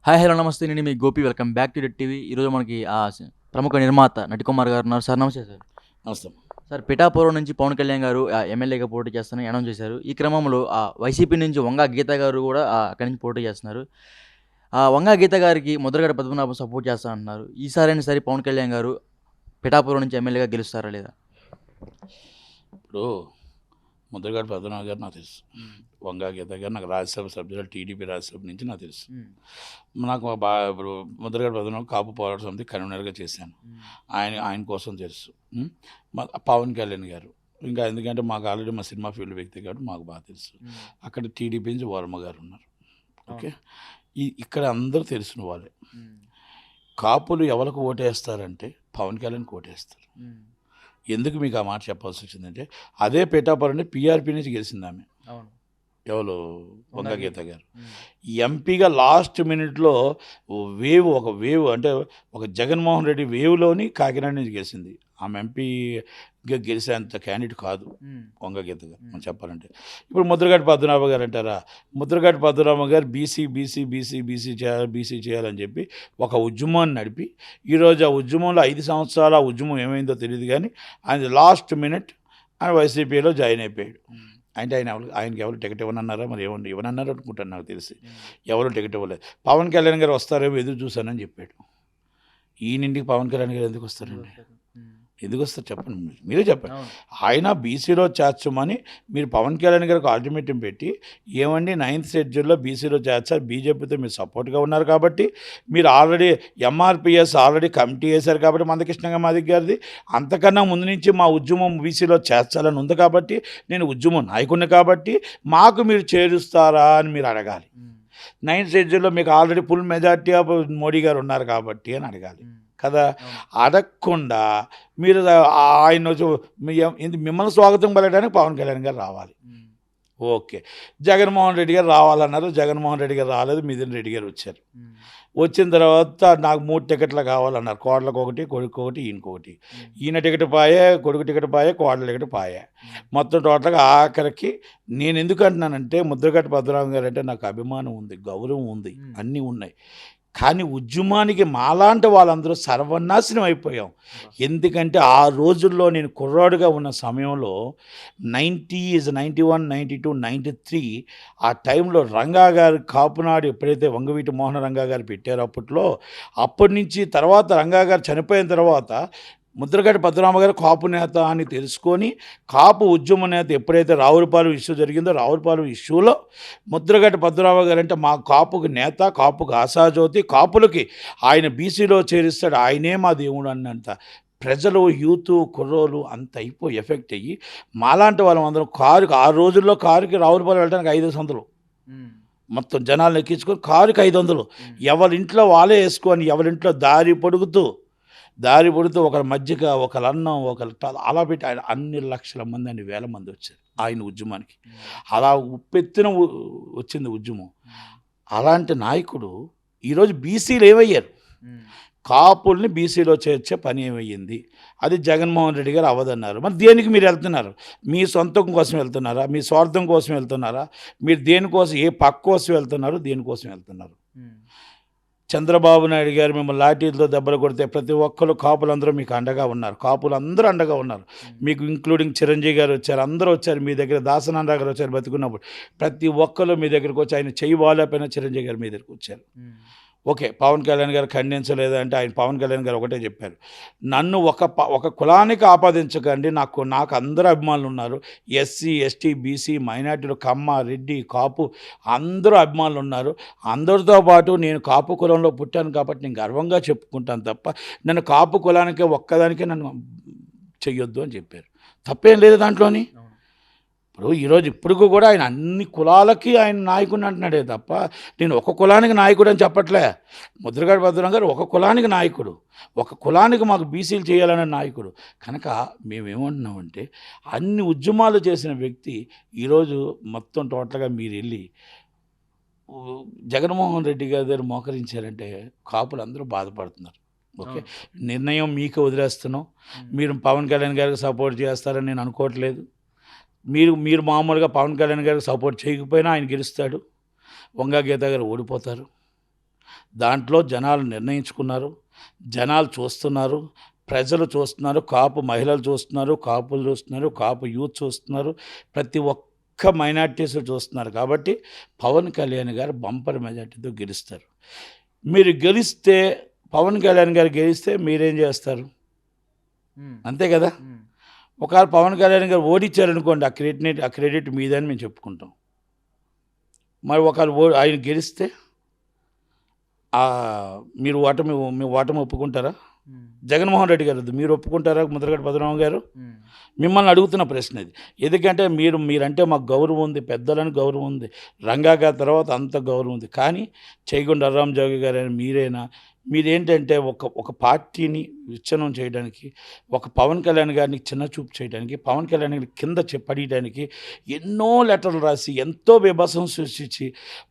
Hi hello నమస్తే నేను మీ Gopi welcome back to Det TV. ఈరోజు మనకి ప్రముఖ నిర్మాత నటికుమార్ గారు ఉన్నారు. సార్ నమస్తే సార్. నమస్తే. సార్ పిఠాపురం నుంచి పవన్ కళ్యాణ్ గారు ఎమ్మెల్యేగా పోటీ చేస్తానని అనౌన్స్ చేశారు. ఈ క్రమంలో వైసీపీ నుంచి వంగా గీత గారు కూడా అక్కడి నుంచి పోటీ చేస్తున్నారు. వంగా గీత గారికి ముద్రగడ పద్మనాభం సపోర్ట్ చేస్తా అంటున్నారు. ఈసారైనా సరే పవన్ కళ్యాణ్ గారు పిఠాపురం నుంచి ఎమ్మెల్యేగా గెలుస్తారా లేదా? ఇప్పుడు ముద్రగడ పద్మనాభం గారు నాకు తెలుసు. వంగా గీత గారు నాకు రాజ్యసభ సభ్యులు టీడీపీ రాజ్యసభ నుంచి నాకు తెలుసు. నాకు ఇప్పుడు ముద్రగడ పద్మనాభం కాపు పోరాట సమితి కన్వీనర్గా చేశాను. ఆయన కోసం తెలుసు. పవన్ కళ్యాణ్ గారు ఇంకా ఎందుకంటే మాకు ఆల్రెడీ మా సినిమా ఫీల్డ్ వ్యక్తి కాబట్టి మాకు బాగా తెలుసు. అక్కడ టీడీపీ నుంచి వర్మ గారు ఉన్నారు. ఓకే, ఇక్కడ అందరూ తెలిసిన వాళ్ళే. కాపులు ఎవరికి ఓటేస్తారంటే పవన్ కళ్యాణ్కి ఓటేస్తారు. ఎందుకు మీకు ఆ మాట చెప్పాల్సి వచ్చిందంటే అదే పిఠాపురం పీఆర్పీ నుంచి గెలిచింది ఆమె. ఎవరు? వంగా గీత గారు. ఎంపీగా లాస్ట్ మినిట్లో ఒక వేవ్ అంటే ఒక జగన్మోహన్ రెడ్డి వేవ్లోని కాకినాడ నుంచి గెలిచింది. ఆమె ఎంపీగా గెలిచేంత క్యాండిడేట్ కాదు వంగా గీత గారు మనం చెప్పాలంటే. ఇప్పుడు ముద్రగడ పద్మనాభ గారు అంటారా? ముద్రగడ పద్మనాభ గారు బీసీ చేయాలని చెప్పి ఒక ఉద్యమాన్ని నడిపి ఈరోజు ఆ ఉద్యమంలో 5 సంవత్సరాల ఆ ఉద్యమం ఏమైందో తెలియదు, కానీ ఆయన లాస్ట్ మినిట్ ఆయన వైసీపీలో జాయిన్ అయిపోయాడు. అంటే ఆయనకి ఎవరు టికెట్ ఇవ్వనన్నారా? మరి ఇవ్వనన్నారు అనుకుంటాను, నాకు తెలిసి ఎవరు టికెట్ ఇవ్వలేదు. పవన్ కళ్యాణ్ గారు వస్తారేమో ఎదురు చూశానని చెప్పాడు. ఈయనింటికి పవన్ కళ్యాణ్ గారు ఎందుకు వస్తారండి? ఎందుకు వస్తారు చెప్పండి, మీరే చెప్పండి. ఆయన బీసీలో చేర్చమని మీరు పవన్ కళ్యాణ్ గారికి అల్టిమేటం పెట్టి ఏమండి 9th షెడ్యూల్లో బీసీలో చేర్చారు, బీజేపీతో మీరు సపోర్ట్గా ఉన్నారు కాబట్టి, మీరు ఆల్రెడీ ఎంఆర్పిఎస్ ఆల్రెడీ కమిటీ వేశారు కాబట్టి మందకృష్ణ మాదిగ గారిది, అంతకన్నా ముందు నుంచి మా ఉద్యమం బీసీలో చేర్చాలని ఉంది కాబట్టి, నేను ఉద్యమం నాయకుడిని కాబట్టి మాకు మీరు చేరుస్తారా అని మీరు అడగాలి. 9th షెడ్యూల్లో మీకు already full majority of Modi గారు ఉన్నారు కాబట్టి అని అడగాలి కదా. అడగకుండా మీరు ఆయన మిమ్మల్ని స్వాగతం పలకడానికి పవన్ కళ్యాణ్ గారు రావాలి. ఓకే, జగన్మోహన్ రెడ్డి గారు రావాలన్నారు, జగన్మోహన్ రెడ్డి గారు రాలేదు, మిథున్ రెడ్డి గారు వచ్చారు. వచ్చిన తర్వాత నాకు 3 టికెట్లు కావాలన్నారు, కోడలకు ఒకటి, కొడుకు ఒకటి, ఈయనకొకటి. ఈయన టికెట్ పాయే, కొడుకు టికెట్ పాయే, కోడల టికెట్ పాయే. మొత్తం టోటల్గా ఆఖరికి నేను ఎందుకు అంటున్నానంటే ముద్రగడ పద్మనాభం గారు అంటే నాకు అభిమానం ఉంది, గౌరవం ఉంది, అన్నీ ఉన్నాయి. కానీ ఉద్యమానికి మాలాంటి వాళ్ళందరూ సర్వనాశనం అయిపోయాం. ఎందుకంటే ఆ రోజుల్లో నేను కుర్రాడుగా ఉన్న సమయంలో 90s 91 92 93 ఆ టైంలో రంగా గారు కాపునాడు ఎప్పుడైతే వంగవీటి మోహన రంగా గారు పెట్టారో అప్పటి నుంచి తర్వాత రంగా గారు చనిపోయిన తర్వాత ముద్రగడ పద్మనాభ గారు కాపు నేత అని తెలుసుకొని కాపు ఉద్యమ నేత ఎప్పుడైతే రావులపాలెం ఇష్యూ జరిగిందో రావులపాలెం ఇష్యూలో ముద్రగడ పద్మనాభ గారు అంటే మా కాపుకి నేత, కాపుకి ఆశాజ్యోతి, కాపులకి ఆయన బీసీలో చేరిస్తాడు, ఆయనే మా దేవుడు అన్నంత ప్రజలు, యూత్, కుర్రోలు అంత అయిపోయి ఎఫెక్ట్ అయ్యి మాలాంటి వాళ్ళం అందరం ఆ రోజుల్లో కారుకి రావులపాలెం వెళ్ళడానికి 500 మొత్తం జనాలు ఎక్కించుకొని కారుకి 500 ఎవరింట్లో వాళ్ళే వేసుకొని ఎవరింట్లో దారి పొడుగుతూ ఒకరి మధ్యక, ఒకరు అన్నం, ఒకరు అలా పెట్టి ఆయన అన్ని లక్షల మంది, అన్ని వేల మంది వచ్చారు ఆయన ఉద్యమానికి. అలా ఉప్పెత్తున వచ్చింది ఉద్యమం. అలాంటి నాయకుడు ఈరోజు బీసీలు ఏమయ్యారు? కాపుల్ని బీసీలో చేర్చే పని ఏమయ్యింది? అది జగన్మోహన్ రెడ్డి గారు అవ్వదన్నారు. మరి దేనికి మీరు వెళ్తున్నారు? మీ సొంతం కోసం వెళ్తున్నారా? మీ స్వార్థం కోసం వెళ్తున్నారా? మీరు దేనికోసం, ఏ పక్క కోసం వెళ్తున్నారు? దేనికోసం వెళ్తున్నారు? చంద్రబాబు నాయుడు గారు మిమ్మల్ని లాఠీలతో దెబ్బలు కొడితే ప్రతి ఒక్కరు కాపులందరూ మీకు అండగా ఉన్నారు, కాపులు అందరూ అండగా ఉన్నారు మీకు, ఇంక్లూడింగ్ చిరంజీవి గారు వచ్చారు, అందరూ వచ్చారు మీ దగ్గర, దాసనారాయణ గారు వచ్చారు బతుకున్నప్పుడు, ప్రతి ఒక్కరు మీ దగ్గరికి వచ్చి ఆయన చెయ్యి బాగాలేకపోయినా చిరంజీవి గారు మీ దగ్గరికి వచ్చారు. ఓకే, పవన్ కళ్యాణ్ గారు ఖండించలేదంటే ఆయన పవన్ కళ్యాణ్ గారు ఒకటే చెప్పారు, నన్ను ఒక కులానికి ఆపాదించకండి, నాకు అందరూ అభిమానులు ఉన్నారు, ఎస్సీ ఎస్టీ బీసీ మైనార్టీలు, కమ్మ, రెడ్డి, కాపు అందరూ అభిమానులు ఉన్నారు, అందరితో పాటు నేను కాపు కులంలో పుట్టాను కాబట్టి నేను గర్వంగా చెప్పుకుంటాను తప్ప నన్ను కాపు కులానికే ఒక్కదానికే నన్ను చెయ్యొద్దు అని చెప్పారు. తప్పేం లేదు దాంట్లోని. ఇప్పుడు కూడా ఆయన అన్ని కులాలకి ఆయన నాయకుడిని అంటున్నాడే తప్ప నేను ఒక కులానికి నాయకుడు అని చెప్పట్లే. ముద్రగడ పద్మనాభం గారు ఒక కులానికి నాయకుడు, ఒక కులానికి మాకు బీసీలు చేయాలనే నాయకుడు. కనుక మేమేమంటున్నామంటే అన్ని ఉద్యమాలు చేసిన వ్యక్తి ఈరోజు మొత్తం టోటల్గా మీరు వెళ్ళి జగన్మోహన్ రెడ్డి గారి దగ్గర మోకరించారంటే కాపులు అందరూ బాధపడుతున్నారు. ఓకే, నిర్ణయం మీకు వదిలేస్తున్నాం. మీరు పవన్ కళ్యాణ్ గారికి సపోర్ట్ చేస్తారని నేను అనుకోవట్లేదు. మీరు మామూలుగా పవన్ కళ్యాణ్ గారికి సపోర్ట్ చేయకపోయినా ఆయన గెలుస్తాడు, వంగా గీత గారు ఓడిపోతారు. దాంట్లో జనాలు నిర్ణయించుకున్నారు, జనాలు చూస్తున్నారు, ప్రజలు చూస్తున్నారు, కాపు మహిళలు చూస్తున్నారు, కాపులు చూస్తున్నారు, కాపు యూత్ చూస్తున్నారు, ప్రతి ఒక్క మైనార్టీస్ చూస్తున్నారు. కాబట్టి పవన్ కళ్యాణ్ గారు బంపర్ మెజార్టీతో గెలుస్తారు. మీరు గెలిస్తే, పవన్ కళ్యాణ్ గారు గెలిస్తే మీరేం చేస్తారు? అంతే కదా. ఒకవేళ పవన్ కళ్యాణ్ గారు ఓడించారనుకోండి, ఆ క్రెడిట్ మీదని మేము చెప్పుకుంటాం. మరి ఒకవేళ ఆయన గెలిస్తే మీరు ఓటమి ఒప్పుకుంటారా? జగన్మోహన్ రెడ్డి గారు మీరు ఒప్పుకుంటారా? ముద్రగడ పద్మనాభం గారు మిమ్మల్ని అడుగుతున్న ప్రశ్న ఇది. ఎందుకంటే మీరంటే మాకు గౌరవం ఉంది, పెద్దలని గౌరవం ఉంది, రంగా గారి తర్వాత అంత గౌరవం ఉంది. కానీ చేయగొండ అర్రామజోగి గారు మీరేనా? మీరేంటంటే ఒక పార్టీని విచ్ఛిన్నం చేయడానికి, ఒక పవన్ కళ్యాణ్ గారిని చిన్నచూపు చేయడానికి, పవన్ కళ్యాణ్ గారిని కింద పడేయడానికి ఎన్నో లెటర్లు రాసి, ఎంతో బీభత్సం సృష్టించి,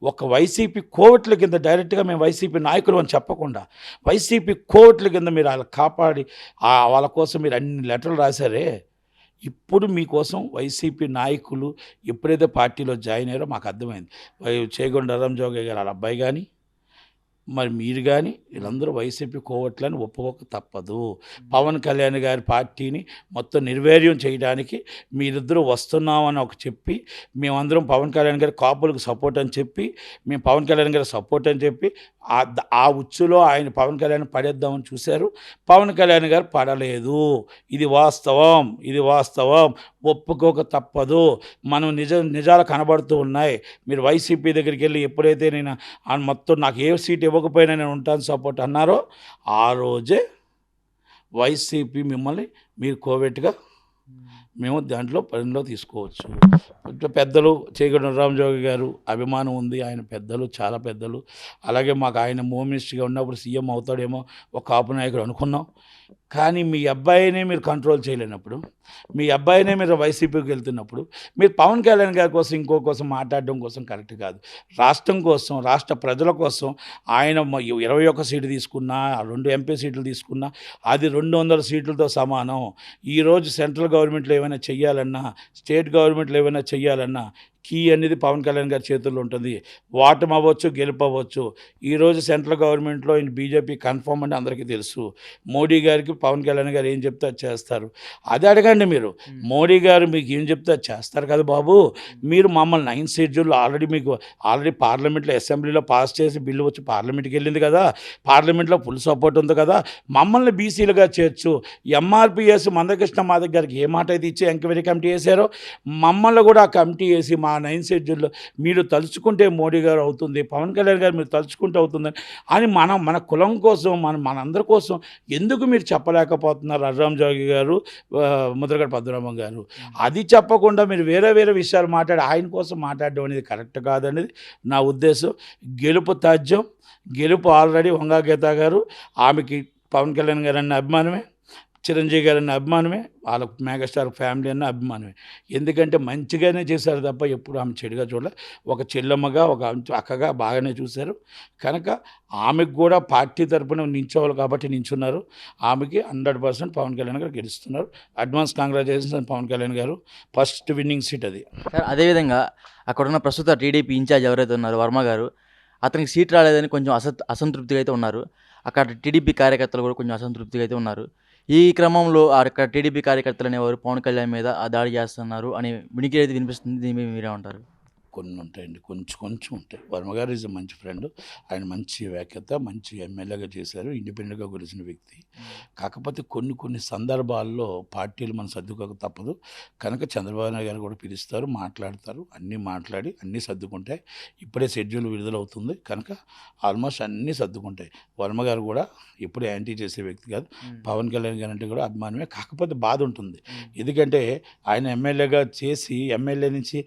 ఒక వైసీపీ కోవట్ల కింద డైరెక్ట్గా మేము వైసీపీ నాయకులు అని చెప్పకుండా, వైసీపీ కోవట్ల కింద మీరు వాళ్ళని కాపాడి వాళ్ళ కోసం మీరు అన్ని లెటర్లు రాశారే. ఇప్పుడు మీకోసం వైసీపీ నాయకులు ఎప్పుడైతే పార్టీలో జాయిన్ అయ్యారో మాకు అర్థమైంది. చేయగొండ అర్రామజోగి గారు వాళ్ళ అబ్బాయి కానీ, మరి మీరు కానీ వీళ్ళందరూ వైసీపీ కోవట్లని ఒప్పుకోక తప్పదు. పవన్ కళ్యాణ్ గారి పార్టీని మొత్తం నిర్వీర్యం చేయడానికి మీరిద్దరూ వస్తున్నామని చెప్పి, మేమందరం పవన్ కళ్యాణ్ గారి కాపులకు సపోర్ట్ అని చెప్పి, మేము పవన్ కళ్యాణ్ గారి సపోర్ట్ అని చెప్పి ఆ ఉచ్చులో ఆయన పవన్ కళ్యాణ్ పడేద్దామని చూశారు. పవన్ కళ్యాణ్ గారు పడలేదు. ఇది వాస్తవం, ఒప్పుకోక తప్పదు. మనం నిజాలు కనబడుతూ ఉన్నాయి. మీరు వైసీపీ దగ్గరికి వెళ్ళి ఎప్పుడైతే నేను మొత్తం నాకు ఏ సీట్ ఇవ్వకపోయినా నేను ఉంటాను సపోర్ట్ అన్నారో, ఆ రోజే వైసీపీ మిమ్మల్ని మీరు కోవెట్గా మేము దాంట్లో పరిణిలో తీసుకోవచ్చు. పెద్దలు చేయగొండ అర్రామజోగి గారు అభిమానం ఉంది, ఆయన పెద్దలు, చాలా పెద్దలు. అలాగే మాకు ఆయన హోమ్ మినిస్టర్గా ఉన్నప్పుడు సీఎం అవుతాడేమో ఒక కాపు నాయకుడు అనుకున్నాం. కానీ మీ అబ్బాయినే మీరు కంట్రోల్ చేయలేనప్పుడు, మీ అబ్బాయినే మీరు వైసీపీకి వెళ్తున్నప్పుడు, మీరు పవన్ కళ్యాణ్ గారి కోసం ఇంకో కోసం మాట్లాడడం కోసం కరెక్ట్ కాదు. రాష్ట్రం కోసం, రాష్ట్ర ప్రజల కోసం ఆయన 21 సీటు తీసుకున్నా, 2 ఎంపీ సీట్లు తీసుకున్నా అది 200 సీట్లతో సమానం. ఈరోజు సెంట్రల్ గవర్నమెంట్లో ఏమైనా చెయ్యాలన్నా, స్టేట్ గవర్నమెంట్లో ఏమైనా చెయ్యాలన్నా కీ అనేది పవన్ కళ్యాణ్ గారి చేతుల్లో ఉంటుంది. ఓటమి అవ్వచ్చు, గెలుపవచ్చు. ఈరోజు సెంట్రల్ గవర్నమెంట్లో బీజేపీ కన్ఫర్మ్ అని అందరికీ తెలుసు. మోడీ గారికి పవన్ కళ్యాణ్ గారు ఏం చెప్తే అది చేస్తారు. అది అడగండి మీరు. మోడీ గారు మీకు ఏం చెప్తే అది చేస్తారు కదా బాబు. మీరు మమ్మల్ని 9 షెడ్యూల్ ఆల్రెడీ పార్లమెంట్లో, అసెంబ్లీలో పాస్ చేసి బిల్లు వచ్చి పార్లమెంట్కి వెళ్ళింది కదా, పార్లమెంట్లో ఫుల్ సపోర్ట్ ఉంది కదా, మమ్మల్ని బీసీలుగా చేర్చు. ఎంఆర్పిఎస్ మందకృష్ణ మాధవ్ గారికి ఏ మాట అయితే ఇచ్చి ఎంక్వైరీ కమిటీ వేశారో, మమ్మల్ని కూడా ఆ కమిటీ వేసి మా 9 షెడ్యూల్లో మీరు తలుచుకుంటే మోడీ గారు అవుతుంది, పవన్ కళ్యాణ్ గారు మీరు తలుచుకుంటే అవుతుందని అని మన కులం కోసం, మనందరి కోసం ఎందుకు మీరు చెప్పలేకపోతున్నారు? అర్రామజోగి గారు, ముద్రగడ పద్మనాభం గారు అది చెప్పకుండా మీరు వేరే విషయాలు మాట్లాడి ఆయన కోసం మాట్లాడడం అనేది కరెక్ట్ కాదనేది నా ఉద్దేశం. గెలుపు తథ్యం, గెలుపు ఆల్రెడీ వంగా గీత గారు, ఆమెకి పవన్ కళ్యాణ్ గారు అన్న అభిమానమే, చిరంజీవి గారు అన్న అభిమానమే, వాళ్ళ మెగాస్టార్ ఫ్యామిలీ అన్న అభిమానమే. ఎందుకంటే మంచిగానే చేశారు తప్ప ఎప్పుడు ఆమె చెడుగా చూడలే. ఒక చెల్లమ్మగా, ఒక అక్కగా బాగానే చూశారు. కనుక ఆమెకు కూడా పార్టీ తరఫున నించోవాలి కాబట్టి నించున్నారు. ఆమెకి 100% పవన్ కళ్యాణ్ గారు గెలుస్తున్నారు. అడ్వాన్స్ కాంగ్రాచులేషన్స్ పవన్ కళ్యాణ్ గారు. ఫస్ట్ విన్నింగ్ సీట్ అది. సార్, అదేవిధంగా అక్కడున్న ప్రస్తుత టీడీపీ ఇన్ఛార్జ్ ఎవరైతే ఉన్నారో వర్మ గారు, అతనికి సీట్ రాలేదని కొంచెం అసంతృప్తిగా అయితే ఉన్నారు. అక్కడ టీడీపీ కార్యకర్తలు కూడా కొంచెం అసంతృప్తిగా అయితే ఉన్నారు. ఈ క్రమంలో అక్కడ టీడీపీ కార్యకర్తలు అనేవారు పవన్ కళ్యాణ్ మీద దాడి చేస్తున్నారు అని వినికిడి అయితే వినిపిస్తుంది. దీని మీద మీరేమంటారు? కొన్ని ఉంటాయండి, కొంచెం ఉంటాయి. వర్మ గారు ఈజ్ మంచి ఫ్రెండ్, ఆయన మంచి వ్యాఖ్యత, మంచి ఎమ్మెల్యేగా చేశారు, ఇండిపెండెంట్గా గెలిచిన వ్యక్తి. కాకపోతే కొన్ని సందర్భాల్లో పార్టీలు మనం సర్దుకోక తప్పదు. కనుక చంద్రబాబు నాయుడు గారు కూడా పిలుస్తారు, మాట్లాడతారు, అన్నీ మాట్లాడి అన్నీ సర్దుకుంటాయి. ఇప్పుడే షెడ్యూల్ విడుదలవుతుంది కనుక ఆల్మోస్ట్ అన్నీ సర్దుకుంటాయి. వర్మ గారు కూడా ఎప్పుడు యాంటీ చేసే వ్యక్తి కాదు. పవన్ కళ్యాణ్ గారు అంటే కూడా అభిమానమే. కాకపోతే బాధ ఉంటుంది. ఎందుకంటే ఆయన ఎమ్మెల్యేగా చేసి, ఎమ్మెల్యే నుంచి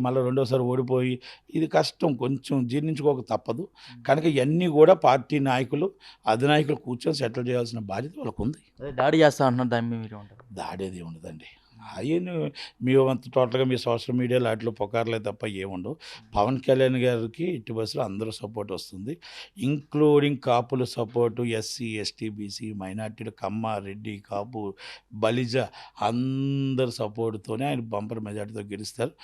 మళ్ళీ రెండోసారి ఓడిపోయి ఇది కష్టం, కొంచెం జీర్ణించుకోక తప్పదు. కనుక ఇవన్నీ కూడా పార్టీ నాయకులు, అధినాయకులు కూర్చొని సెటిల్ చేయాల్సిన బాధ్యత వాళ్ళకు ఉంది. దాడి చేస్తా అంటున్నారు, దాని మీద మీరేమంటారు? దాడేది ఉండదండి. అవన్నీ మేమంత టోటల్గా మీ సోషల్ మీడియాలో వాటిలో పుకార్లే తప్ప ఏముండవు. పవన్ కళ్యాణ్ గారికి ఇటు బస్సులో అందరూ సపోర్ట్ వస్తుంది, ఇంక్లూడింగ్ కాపుల సపోర్టు, ఎస్సీ, ఎస్టీ, బీసీ, మైనార్టీలు, కమ్మ, రెడ్డి, కాపు, బలిజ అందరి సపోర్టుతోనే ఆయన బంపర్ మెజార్టీతో గెలుస్తారు.